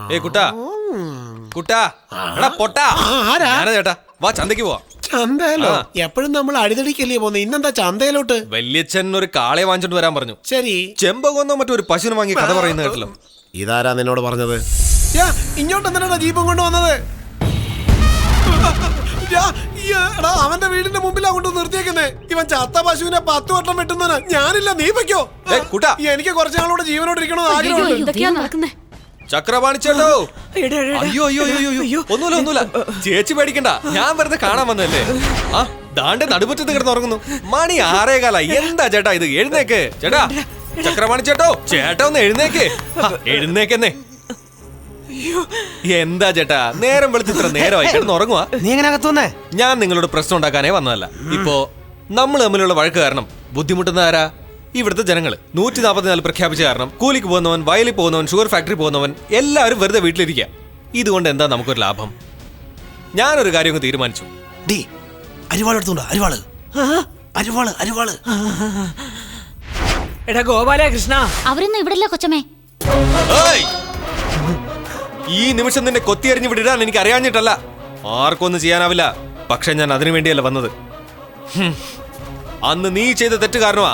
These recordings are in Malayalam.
ചേട്ടാ വാ ചന്തയ്ക്ക് പോവാ. ചന്തയിലോ? എപ്പോഴും നമ്മൾ അടിതടിക്കല്ലേ പോന്നെ, ഇന്നെന്താ ചന്തയിലോട്ട്? വല്യച്ഛൻ ഒരു കാളയെ വാങ്ങിച്ചോണ്ട് വരാൻ പറഞ്ഞു. ശരി. ചെമ്പകൊന്നോ മറ്റൊരു പശുവിനെ വാങ്ങി കഥ പറയുന്ന കേട്ടല്ലോ. ഇതാരാ നിന്നോട് പറഞ്ഞത്? ഇങ്ങോട്ട് എന്തിനാ ജീപ്പും കൊണ്ട് വന്നത്? അവന്റെ വീടിന്റെ മുമ്പിലാ കൊണ്ട് നിർത്തിയേക്കുന്നേ. ഇവൻ ചത്ത പശുവിനെ 10 വട്ടം വെട്ടുന്നവനാ. ഞാനില്ല, നീ വെക്കോ. എനിക്ക് കുറച്ചു നാളോട് ജീവനോട് ഇരിക്കണമെന്ന് ആഗ്രഹമുണ്ട്. ചക്രപാണിച്ചേട്ടോ. അയ്യോ അയ്യോ അയ്യോ ഒന്നുമില്ല. ചേച്ചി പേടിക്കണ്ട, ഞാൻ വെറുതെ കാണാൻ വന്നല്ലേ. ആ ദാണ്ടെ നടുമുറ്റത്ത് കിടന്ന് ഉറങ്ങുന്നു. മണി 6:15. എന്താ ചേട്ടാ ഇത്? എഴുന്നേക്ക് ചേട്ടാ. ചക്രപാണിച്ചേട്ടോ, ചേട്ടാ ഒന്ന് എഴുന്നേക്ക്. എഴുന്നേക്കെന്നേ. എന്താ ചേട്ടാ നേരം വെളുത്ത് ഇത്ര നേരമായി കിടന്ന് ഉറങ്ങുവാ? നീ എങ്ങനെ അകത്തുവന്നേ? ഞാൻ നിങ്ങളോട് പ്രശ്നം ഉണ്ടാക്കാനേ വന്നതല്ല. ഇപ്പോ നമ്മൾ തമ്മിലുള്ള വഴക്ക് കാരണം ബുദ്ധിമുട്ടുന്ന ആരാ? ഇവിടുത്തെ ജനങ്ങൾ. 144 പ്രഖ്യാപിച്ച കാരണം കൂലിക്ക് പോകുന്നവൻ, വയലിൽ പോകുന്നവൻ, ഷുഗർ ഫാക്ടറി പോകുന്നവൻ എല്ലാവരും വെറുതെ വീട്ടിലിരിക്കുക. ഇതുകൊണ്ട് എന്താ നമുക്കൊരു ലാഭം? ഞാനൊരു കാര്യം തീരുമാനിച്ചു. ഗോപാലകൃഷ്ണ, അവരൊന്നും ഇവിടില്ല കൊച്ചമ്മേ. ഈ നിമിഷം നിന്നെ കൊത്തിയറിഞ്ഞ് വിടാൻ എനിക്ക് അറിയാഞ്ഞിട്ടല്ല. ആർക്കൊന്നും ചെയ്യാനാവില്ല. പക്ഷെ ഞാൻ അതിനു വേണ്ടിയല്ല വന്നത്. അന്ന് നീ ചെയ്ത തെറ്റ് കാരണമാ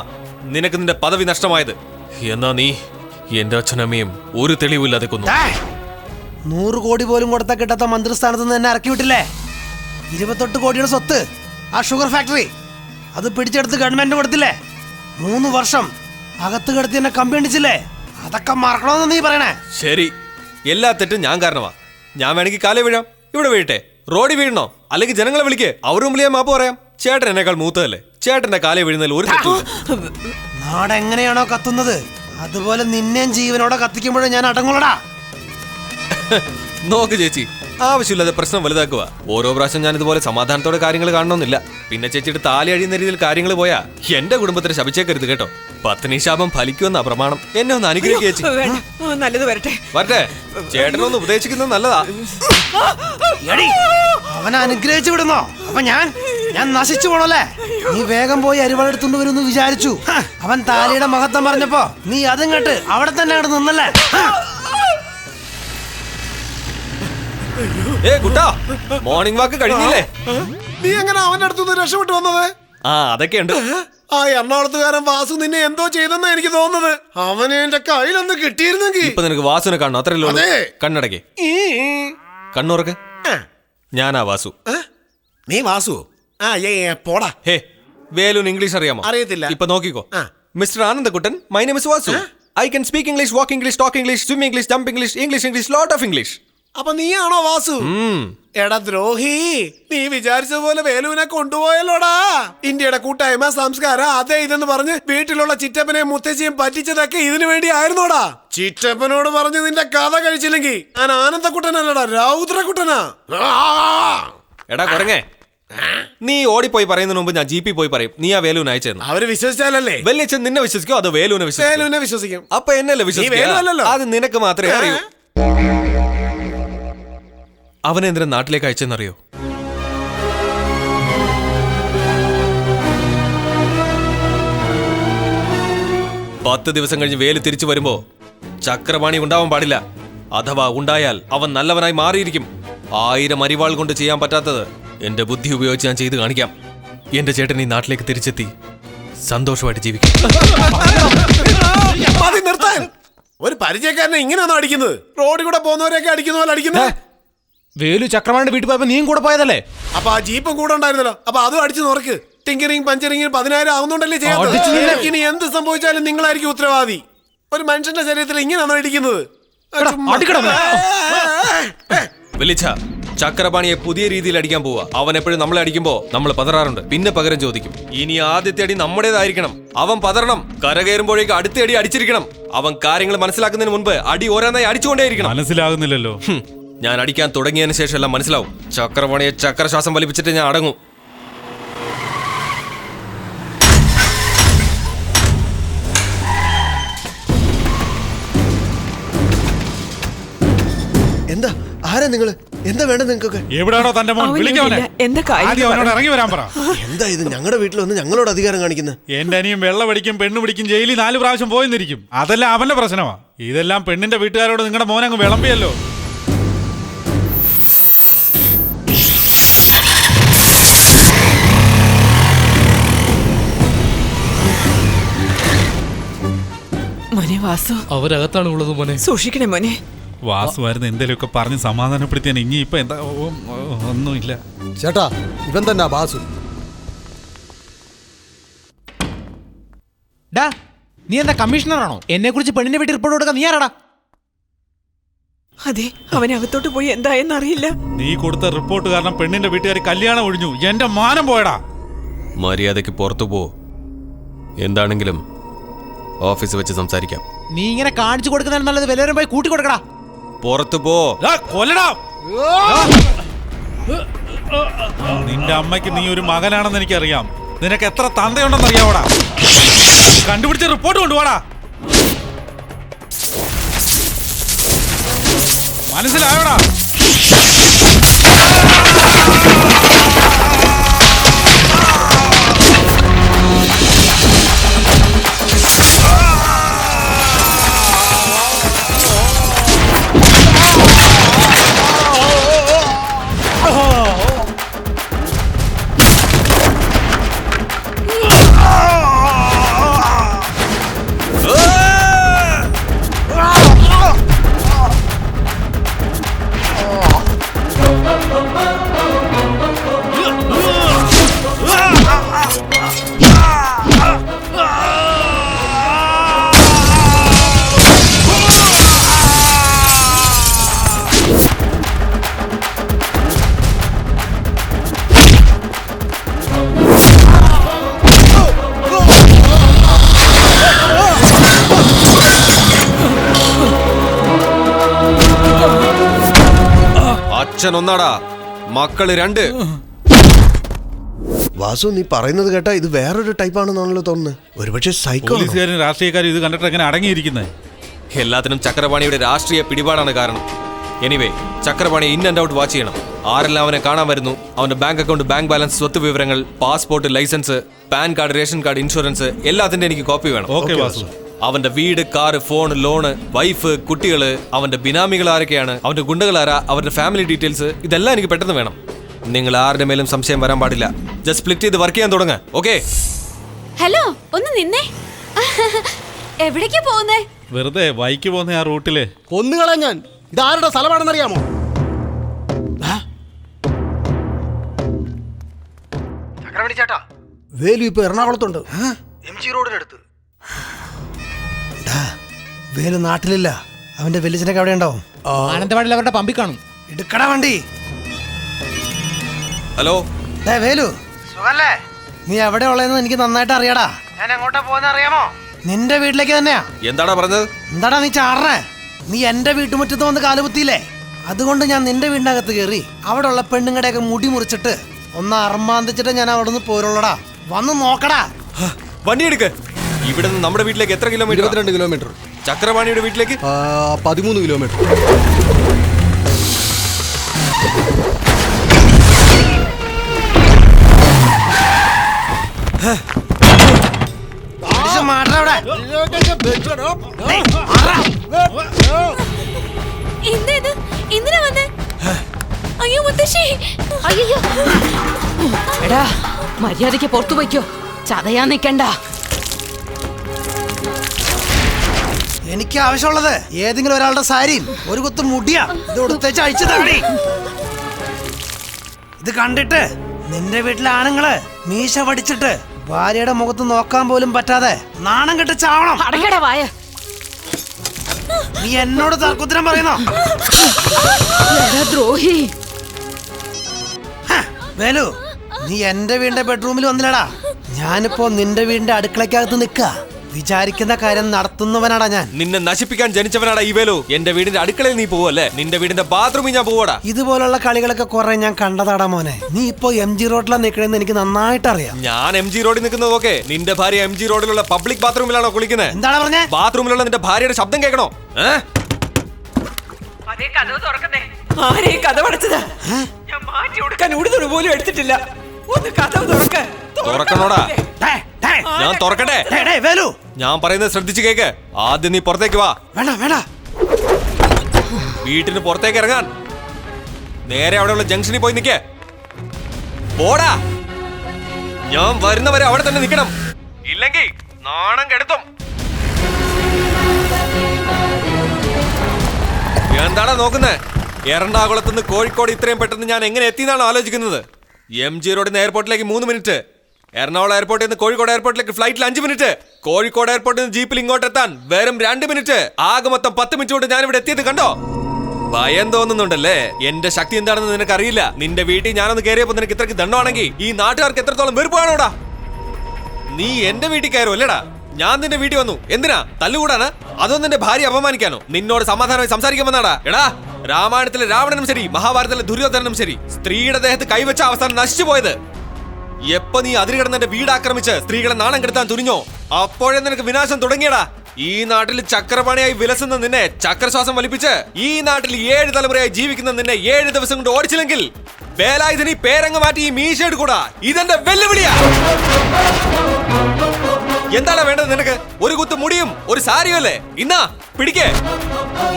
നിനക്ക് നിന്റെ പദവി നഷ്ടമായത്. എന്നാ നീ എന്റെ അച്ഛനമ്മയും ഒരു തെളിവില്ലാതെ കൊന്നു. 100 കോടി പോലും കൊടുത്താൽ കിട്ടാത്ത മന്ത്രിസ്ഥാനത്ത് നിന്ന് എന്നെ ഇറക്കി വിട്ടില്ലേ? 28 കോടിയുടെ സ്വത്ത്, ആ ഷുഗർ ഫാക്ടറി, അത് പിടിച്ചെടുത്ത് ഗവൺമെന്റ് കൊടുത്തില്ലേ? 3 വർഷം അകത്ത് കിടത്തി എന്നെ കമ്പിയണ്ടിച്ചില്ലേ? അതൊക്കെ മറക്കണമെന്ന് നീ പറയണേ? ശരി, എല്ലാ തെറ്റും ഞാൻ കാരണമാ. ഞാൻ വേണമെങ്കിൽ കാലേ വീഴാം. ഇവിടെ വീഴട്ടെ. റോഡിൽ വീഴണോ? അല്ലെങ്കിൽ ജനങ്ങളെ വിളിക്കേ, അവരും വിളിയാൻ മാപ്പ് പറയാം. ചേട്ടൻ എന്നെക്കാൾ മൂത്തതല്ലേ? ചേട്ടന്റെ കാലേ വീഴുന്നതിൽ ഒരു തെറ്റുമില്ല. നാടെങ്ങനെയാണോ കത്തുന്നത് അതുപോലെ നിന്നെയും ജീവനോടെ കത്തിക്കുമ്പോഴേ ഞാൻ അടങ്ങുള്ളടാ. നോക്ക് ചേച്ചി, ആവശ്യമില്ലാതെ പ്രശ്നം വലുതാക്കുക. ഓരോ പ്രാവശ്യം ഞാൻ ഇതുപോലെ സമാധാനത്തോടെ കാര്യങ്ങൾ കാണണമെന്നില്ല. പിന്നെ ചേച്ചിയുടെ താലി അഴിയുന്ന രീതിയിൽ കാര്യങ്ങൾ പോയാ എന്റെ കുടുംബത്തിന് ശപിച്ചേക്കരുത് കേട്ടോ. പത്നി ശാപം ഫലിക്കുമെന്നാ പ്രമാണം. എന്നെ ഒന്ന് അനുഗ്രഹിക്കുക ചേച്ചി. നല്ലത് വരട്ടെ. ചേട്ടനൊന്ന് ഉപദേശിക്കുന്നത് നല്ലതാ. അവനെ അനുഗ്രഹിച്ചു വിടുന്നോ? അപ്പൊ ഞാൻ നശിച്ചു പോണല്ലേ? നീ വേഗം പോയി അരിവാളെടുത്തോണ്ട് വരുമെന്ന് വിചാരിച്ചു. അവൻ താലിയുടെ മഹത്വം പറഞ്ഞപ്പോ നീ അതും കേട്ട് അവിടെ തന്നെ അവിടെ നിന്നല്ലേ? മോർണിംഗ് വാക്ക് കഴിഞ്ഞില്ലേ? നീ എങ്ങനെ അവന്റെ അടുത്തുനിന്ന് രക്ഷപ്പെട്ടു വന്നത്? അതൊക്കെയുണ്ട്. ആ എറണാകുളത്തുകാരൻ വാസു നിന്നെ എന്തോ ചെയ്തെന്നാ എനിക്ക് തോന്നുന്നത്. അവനെ എന്റെ കയ്യിലൊന്ന് കിട്ടിയിരുന്നെങ്കിൽ. ഇപ്പൊ നിനക്ക് വാസുവിനെ കാണണം, അത്രയല്ലോ. കണ്ണടക്കേ, കണ്ണുറക്ക്. ഞാനാ വാസു. നീ വാസു? പോടാ. ഹേ, വേലൂന് ഇംഗ്ലീഷ് അറിയാമോ? അറിയത്തില്ല. ഇപ്പൊ നോക്കിക്കോ. Mister Anandakuttan, my name is Vasu. I can speak English, walk English, talk English, swim English, jump English, English, lot of English. അപ്പൊ നീയാണോ വാസു? എടാ ദ്രോഹി, നീ വിചാരിച്ചതുപോലെ വേലുവിനെ കൊണ്ടുപോയല്ലോടാ. ഇന്ത്യയുടെ കൂട്ടായ്മ, സംസ്കാരം, അതേ ഇതെന്ന് പറഞ്ഞ് വീട്ടിലുള്ള ചിറ്റപ്പനെയും മുത്തശ്ശിയും പറ്റിച്ചതൊക്കെ ഇതിനു വേണ്ടി ആയിരുന്നോടാ. ചിറ്റപ്പനോട് പറഞ്ഞ് നിന്റെ കഥ കഴിച്ചില്ലെങ്കിൽ ഞാൻ ആനന്ദക്കുട്ടനല്ലടാ, രൗദ്രക്കുട്ടനാ. എടാ കൊരങ്ങേ, നീ ഓടിപ്പോയി പറയുന്നതിന് മുമ്പ് ഞാൻ ജീപ്പിൽ പോയി പറയും നീ ആ വേലുവിനെ അയച്ചെന്ന്. അവര് വിശ്വസിച്ചാലല്ലേ? വെല്ലിച്ചൻ നിന്നെ വിശ്വസിക്കോ അതോ വേലുവിനെ വിശ്വസിക്കും? അപ്പൊ എന്നല്ലേ വിശ്വസിക്കും? അത് നിനക്ക് മാത്രമേ അറിയൂ. അവനെന്തിനാ നാട്ടിലേക്ക് അയച്ചെന്നറിയോ? പത്ത് ദിവസം കഴിഞ്ഞ് വേലു തിരിച്ചു വരുമ്പോ ചക്രപാണി ഉണ്ടാവാൻ പാടില്ല. അഥവാ ഉണ്ടായാൽ അവൻ നല്ലവനായി മാറിയിരിക്കും. 1000 അരിവാൾ കൊണ്ട് ചെയ്യാൻ പറ്റാത്തത് എന്റെ ബുദ്ധി ഉപയോഗിച്ച് ഞാൻ ചെയ്ത് കാണിക്കാം. എന്റെ ചേട്ടൻ ഈ നാട്ടിലേക്ക് തിരിച്ചെത്തി സന്തോഷമായിട്ട് ജീവിക്കും. ഒരു പരിചയക്കാരനെ ഇങ്ങനെയാണോ അടിക്കുന്നത്? റോഡിൽ കൂടെ പോകുന്നവരെയൊക്കെ അടിക്കുന്ന പോലെ അടിക്കുന്നത്. വേലു ചക്രപാണിയുടെ വീട്ടിൽ പോയപ്പോ നീയും കൂടെ പോയതല്ലേ? അപ്പൊ ആ ജീപ്പും കൂടെ ഉണ്ടായിരുന്നല്ലോ. അപ്പൊ അതും അടിച്ചു നോർക്ക്. ടിങ്കറിങ് പഞ്ചറിങ് 10,000 ആവുന്നുണ്ടല്ലേ ചെയ്യാം. ഇനി എന്ത് സംഭവിച്ചാലും നിങ്ങളായിരിക്കും ഉത്തരവാദി. ഒരു മനുഷ്യന്റെ ശരീരത്തിൽ ഇങ്ങനെയാണോ ഇടിക്കുന്നത്? വിളിച്ച ചക്രപാണിയെ പുതിയ രീതിയിൽ അടിക്കാൻ പോവാ. അവൻ എപ്പോഴും നമ്മളെ അടിക്കുമ്പോ നമ്മൾ പതറാറുണ്ട്. പിന്നെ പകരം ചോദിക്കും. ഇനി ആദ്യത്തെ അടി നമ്മുടേതായിരിക്കണം. അവൻ പതറണം. കരകയറുമ്പോഴേക്ക് അടുത്ത അടി അടിച്ചിരിക്കണം. അവൻ കാര്യങ്ങൾ മനസ്സിലാക്കുന്നതിന് മുൻപ് അടി ഓരോന്നായി അടിച്ചുകൊണ്ടേയിരിക്കണം. മനസ്സിലാകുന്നില്ലല്ലോ. ഞാൻ അടിക്കാൻ തുടങ്ങിയതിന് ശേഷം എല്ലാം മനസ്സിലാവും. ചക്രപാണിയെ ചക്രശ്വാസം വലിപ്പിച്ചിട്ട് ഞാൻ അടങ്ങും. എന്താ? ആരാ നിങ്ങള്? എന്താ വേണ്ടത് നിങ്ങൾക്കൊക്കെ? എവിടാണോ തന്റെ മോൻ? ഇറങ്ങി വരാൻ പറ. എന്താ ഇത്? ഞങ്ങളുടെ വീട്ടിൽ വന്ന് ഞങ്ങളോട് അധികാരം കാണിക്കുന്നത്? എന്റെ അനിയും വെള്ളം അടിക്കും, പെണ്ണു പിടിക്കും, ജയിലിൽ 4 പ്രാവശ്യം പോയെന്നിരിക്കും. അതെല്ലാം അവന്റെ പ്രശ്നമാ. ഇതെല്ലാം പെണ്ണിന്റെ വീട്ടുകാരോട് നിങ്ങളുടെ മോനങ്ങ് വിളമ്പിയല്ലോ. മോനെ വാസു, അവരകത്താണ് ഉള്ളത് മോനെ. സൂക്ഷിക്കണേ മോനെ. വാസുവായിരുന്നു എന്തേലുമൊക്കെ പറഞ്ഞ് സമാധാനപ്പെടുത്തിയാൻ. ഇനി ഇപ്പൊ എന്താ ഒന്നുമില്ല. ചേട്ടാ, ഇവൻ തന്നെ ബാസു. ഡാ, നീ എന്താ കമ്മീഷണറാണോ? എന്നെ കുറിച്ച് പെണ്ണിന്റെ വീട്ടിൽ റിപ്പോർട്ട് കൊടുക്കാൻ നീ ആരാടാ? അതെ, അവനകത്തോട്ട് പോയി എന്തായെന്ന് അറിയില്ല. നീ കൊടുത്ത റിപ്പോർട്ട് കാരണം പെണ്ണിന്റെ വീട്ടുകാർ കല്യാണം ഒഴിഞ്ഞു. എന്റെ മാനം പോയടാ. മര്യാദയ്ക്ക് പുറത്തു പോ. എന്താണെങ്കിലും ഓഫീസ് വെച്ച് സംസാരിക്കാം. നീ ഇങ്ങനെ കാണിച്ചു കൊടുക്കുന്നതിന് നല്ലത് വല്ലവരും പോയി കൂട്ടി കൊടുക്കടാ. പുറത്തു പോ. കൊല്ലടാ. നിന്റെ അമ്മയ്ക്ക് നീ ഒരു മകനാണെന്ന് എനിക്കറിയാം. നിനക്ക് എത്ര തന്തയുണ്ടെന്ന് അറിയാവോടാ? കണ്ടുപിടിച്ച റിപ്പോർട്ട് കൊണ്ടുപോടാ. മനസ്സിലായോടാ? അച്ഛൻ ഒന്നാടാ, മക്കള് രണ്ട്. വാസു, നീ പറയുന്നത് കേട്ടാ ഇത് വേറൊരു ടൈപ്പ് ആണെന്നാണല്ലോ തോന്നുന്നത്. ഒരുപക്ഷെ സൈക്കോ. പോലീസുകാരും രാഷ്ട്രീയക്കാരും ഇത് കണ്ടിട്ട് എങ്ങനെ അടങ്ങിയിരിക്കുന്നത്? എല്ലാത്തിനും ചക്രപാണിയുടെ രാഷ്ട്രീയ പിടിപാടാണ് കാരണം. Anyway, Chakrapani in and out watch ചെയ്യണം. ആരെല്ലാം അവനെ കാണാൻ വരുന്നു, അവന്റെ ബാങ്ക് അക്കൗണ്ട്, ബാങ്ക് ബാലൻസ്, സ്വത്ത് വിവരങ്ങൾ, passport, license, PAN card, ration card, insurance എല്ലാത്തിന്റെ എനിക്ക് കോപ്പി വേണം. ഓക്കെ വാസു. അവന്റെ വീട്, കാറ്, ഫോൺ, ലോണ്, വൈഫ്, കുട്ടികള്, അവന്റെ ബിനാമികൾ ആരൊക്കെയാണ്, അവന്റെ ഗുണ്ടകൾ ആരാ, അവന്റെ ഫാമിലി ഡീറ്റെയിൽസ്, ഇതെല്ലാം എനിക്ക് പെട്ടെന്ന് വേണം. നിങ്ങൾ ആരുടെ മേലും സംശയം വരാൻ പാടില്ല. ജസ്റ്റ് സ്പ്ലിറ്റ് ചെയ്ത് വർക്ക് ചെയ്യാൻ തുടങ്ങ. ഓക്കെ? ഹലോ, ഒന്ന് നിന്നേ. എവിടേക്കാ പോകുന്നേ? വെറുതെ ബൈക്ക് പോകുന്ന ആ റൂട്ടില് കൊന്നുകളാ ഞാൻ. ഇതാരുടെ സ്ഥലമാണെന്നറിയാമോ? ചക്രവണി ചേട്ടാ, വേലു ഇപ്പൊ എറണാകുളത്തുണ്ട്, MG റോഡിനടുത്ത്. വേലു നാട്ടിലില്ല. അവന്റെ വെല്ലിച്ചനൊക്കെ അവിടെ ഉണ്ടാവും. മാനന്തവാടിയിൽ അവരുടെ പമ്പി കാണും. എടുക്കടാ വണ്ടി. ഹലോ വേലു, സുഖല്ലേ? നീ എവിടെ ഉള്ളതെന്ന് എനിക്ക് നന്നായിട്ട് അറിയാടാ. ഞാൻ എങ്ങോട്ടാ പോകുന്ന അറിയാമോ? നിന്റെ വീട്ടിലേക്ക് തന്നെയാ. എന്താടാ പറഞ്ഞത്? എന്താടാ നീ ചാടണേ? നീ എന്റെ വീട്ടുമുറ്റത്ത് വന്ന് കാലുകുത്തിയില്ലേ? അതുകൊണ്ട് ഞാൻ നിന്റെ വീടിനകത്ത് കയറി അവിടെ ഉള്ള പെണ്ണുങ്ങളുടെയൊക്കെ മുടി മുറിച്ചിട്ട് ഒന്ന് അർമാന്തിച്ചിട്ട് ഞാൻ അവിടെ നിന്ന് പോരുള്ളടാ. വന്ന് നോക്കടാ. വണ്ടി എടുക്ക്. ഇവിടെ നിന്ന് നമ്മുടെ വീട്ടിലേക്ക് എത്ര കിലോമീറ്റർ? 22 കിലോമീറ്റർ. ചക്രപാണിയുടെ വീട്ടിലേക്ക് 13 കിലോമീറ്റർ. എന്തിനാ വന്നേ? അയ്യോ മുത്തശ്ശി, അയ്യോ. എടാ, മര്യാദയ്ക്ക് പുറത്തു പോയിക്കോ, ചതയാൻ നിക്കണ്ട. എനിക്ക് ആവശ്യമുള്ളത് ഏതെങ്കിലും ഒരാളുടെ സാരിയും ഒരു കുത്ത് മുടിയാ. ഇത് കൊടുത്തേച്ച് അഴിച്ചു താടി. ഇത് കണ്ടിട്ട് നിന്റെ വീട്ടിലെ ആണുങ്ങള് മീശ വടിച്ചിട്ട് ഭാര്യയുടെ മുഖത്ത് നോക്കാൻ പോലും പറ്റാതെ നാണം കെട്ട് ചാവണം. അടക്കടാ വായ. നീ എന്നോട് തർക്കുത്തരം പറയുന്നോ? ദ്രോഹി. വേലു, നീ എന്റെ വീടിന്റെ ബെഡ്റൂമിൽ വന്നില്ലടാ. ഞാനിപ്പോ നിന്റെ വീടിന്റെ അടുക്കളക്കകത്ത് നിക്ക. വിചാരിക്കുന്ന കാര്യം നടത്തുന്നവനാടാ ഞാൻ. നിന്നെ നശിപ്പിക്കാൻ ജനിച്ചവനാടാ ഈ വേലു. എന്റെ വീടിന്റെ അടുക്കളയിൽ നീ പോവല്ലേ? നിന്റെ വീടിന്റെ ബാത്റൂമിൽ ഞാൻ പോവാടാ. ഇതുപോലുള്ള കളികളൊക്കെ കുറെ ഞാൻ കണ്ടതാടാ മോനെ. നീ ഇപ്പോ MG റോഡിലാണ് നിൽക്കണെന്ന് എനിക്ക് നന്നായിട്ട് അറിയാം. ഞാൻ MG റോഡിൽ നിൽക്കുന്നത് ഓക്കെ. നിന്റെ ഭാര്യ MG റോഡിലുള്ള പബ്ലിക് ബാത്റൂമിലാണോ കുളിക്കുന്നത്? എന്താണ് പറഞ്ഞേ? ബാത്റൂമിലുള്ള നിന്റെ ഭാര്യയുടെ ശബ്ദം കേൾക്കണോ? ആരെയും കഥ പടച്ചതാ. ഞാൻ മാറ്റി കൊടുക്കാൻ ഉടുതുണി പോലും എടുത്തിട്ടില്ല. ഒന്ന് കഥ തുറക്കണോടാ. ഞാൻ തുറക്കട്ടെ? വേലു, ഞാൻ പറയുന്നത് ശ്രദ്ധിച്ചു കേക്ക്. ആദ്യം നീ പുറത്തേക്ക് വാ. വേണ്ട വേണ്ട. വീട്ടിന് പുറത്തേക്ക് ഇറങ്ങാൻ. നേരെ അവിടെയുള്ള ജംഗ്ഷനിൽ പോയി നിൽക്കേ. പോടാ. ഞാൻ വരുന്നവരെ അവിടെ തന്നെ നിൽക്കണം. ഇല്ലെങ്കിൽ നാണം കെടുത്തും. എന്താടാ നോക്കുന്നേ? എറണാകുളത്ത് നിന്ന് കോഴിക്കോട് ഇത്രയും പെട്ടെന്ന് ഞാൻ എങ്ങനെ എത്തിയെന്നാണ് ആലോചിക്കുന്നത്. MG റോഡിൽ നിന്ന് എയർപോർട്ടിലേക്ക് 3 മിനിറ്റ്, എറണാകുളം എയർപോർട്ടിൽ നിന്ന് കോഴിക്കോട് എയർപോർട്ടിലേക്ക് ഫ്ലൈറ്റിൽ 5 മിനിറ്റ്, കോഴിക്കോട് എയർപോർട്ടിൽ നിന്ന് ജീപ്പിൽ ഇങ്ങോട്ട് എത്താൻ വെറും 2 മിനിറ്റ്. ആകെ മൊത്തം 10 മിനിറ്റ് കൊണ്ട് ഞാൻ ഇവിടെ എത്തിയത് കണ്ടോ? ഭയം തോന്നുന്നുണ്ടല്ലേ? എന്റെ ശക്തി എന്താണെന്ന് നിനക്കറിയില്ല. നിന്റെ വീട്ടിൽ ഞാനൊന്ന് കയറിയപ്പോ നിനക്ക് ഇത്രയ്ക്ക് ദണ്ഡമാണെങ്കിൽ ഈ നാട്ടുകാർക്ക് എത്രത്തോളം വെറുപ്പാണോടാ? നീ എന്റെ വീട്ടിൽ കയറുമല്ലേടാ? ഞാൻ നിന്റെ വീട്ടിൽ വന്നു എന്തിനാ? തല്ലുകൂടാണ്? അതോ നിന്റെ ഭാര്യ അപമാനിക്കാനോ? നിന്നോട് സമാധാനമായി സംസാരിക്കാൻ വന്നാടാ. എടാ, രാമായണത്തിലെ രാവണനും ശരി, മഹാഭാരതത്തിലെ ദുര്യോധനനും ശരി, സ്ത്രീയുടെ ദേഹത്ത് കൈവച്ച അവസാനം നശിച്ചു പോയത്. എപ്പോ നീ അതിരുകിടന്ന് എന്റെ വീട് ആക്രമിച്ച് സ്ത്രീകളെ നാണം കെടുത്താൻ തുനിഞ്ഞോ, അപ്പോഴേ നിനക്ക് വിനാശം തുടങ്ങിയടാ. ഈ നാട്ടിൽ ചക്രപാണിയായി വിലസുന്ന നിന്നെ ചക്രശ്വാസം വലിപ്പിച്ച് ഈ നാട്ടിൽ 7 തലമുറയായി ജീവിക്കുന്ന നിന്നെ 7 ദിവസം കൊണ്ട് ഓടിച്ചില്ലെങ്കിൽ വേലായുധനി പേരങ്ങ് മാറ്റി ഈ മീശ എടുക്കൂടാ. ഇതെന്റെ വെല്ലുവിളിയാ. എന്താണ് വേണ്ടത് നിനക്ക്? ഒരു കുത്തു മുടിയും ഒരു സാരിയും അല്ലേ? ഇന്നാ പിടിക്കേ.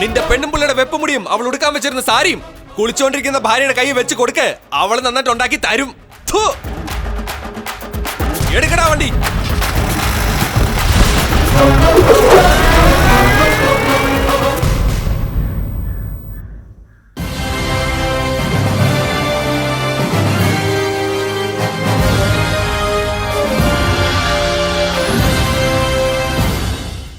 നിന്റെ പെണ്ണും പുള്ളിയുടെ വെപ്പ് മുടിയും അവൾ ഉടുക്കാൻ വെച്ചിരുന്ന സാരിയും കുളിച്ചോണ്ടിരിക്കുന്ന ഭാര്യയുടെ കൈ വെച്ച് കൊടുക്ക്. അവൾ നന്നായിട്ട് ഉണ്ടാക്കി തരും. എടുക്കടാ വണ്ടി.